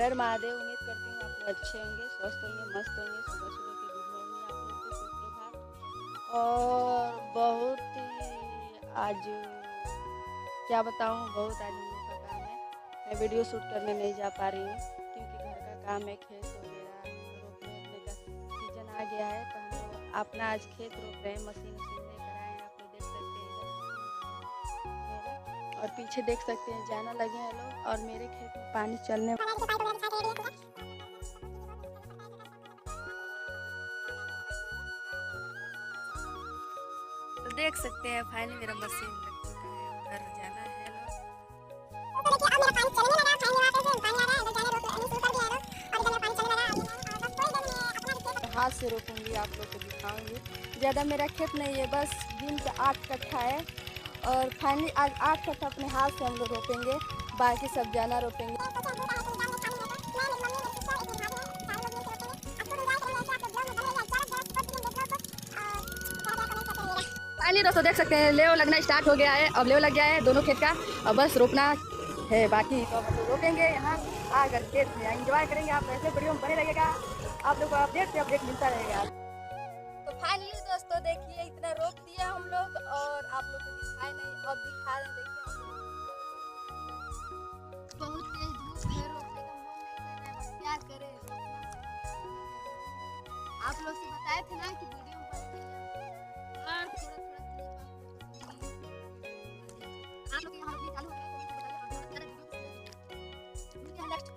हर महादेव। उम्मीद करती हूँ आप लोग अच्छे होंगे, स्वस्थ होंगे, मस्त होंगे। सुबह सुबह की गुड मॉर्निंग आप लोग को, सुप्रभात। और बहुत ही आज क्या बताऊँ, बहुत आज हम लोग का काम है। मैं वीडियो शूट करने नहीं जा पा रही हूँ क्योंकि घर का काम है, खेत वगैरह रोपने वोपने का सीजन आ गया है। तो हम लोग अपना आज खेत रोप रहे हैं, मशीन वशीन लेकर आए हैं। आप लोग देख सकते हैं मेरा, और पीछे देख सकते हैं जाना लगे हैं लोग। और मेरे खेत में पानी चलने तो देख सकते हैं फाइनली मेरा मशीन लग चुका है, उधर जाना है लोग। हाथ से रोपूंगी, आप लोग को दिखाऊंगी। ज़्यादा मेरा खेत नहीं है, बस 3 से 8 कट्ठा है। और फाइनली आज 8 कट्ठा अपने हाथ से हम लोग रोपेंगे, बाकी सब जाना रोपेंगे। फाइनली दोस्तों देख सकते हैं लेव लगना स्टार्ट हो गया है। अब लेव लग गया है दोनों खेत का, अब बस रोपना है बाकी। तो हम लोग रोपेंगे यहाँ आकर खेत में, एंजॉय करेंगे। आप ऐसे वीडियो में बने रहिएगा, आप लोग को अपडेट से अपडेट मिलता रहेगा। तो फाइनली दोस्तों देखिए इतना रोप दिया हम लोग, और आप लोग को दिखाए नहीं, अब दिखा रहे हैं। देखिए बहुत तेज धूप है, रोकने का मन नहीं कर रहा है, बस क्या करें। आप लोग से बताए थे ना कि वीडियो में बने रहिए, और थोड़ा थोड़ा क्लिप आप लोग यहाँ रोपने चालू हो गया है। तो बताइए, और ज़्यादा वीडियो नेक्स्ट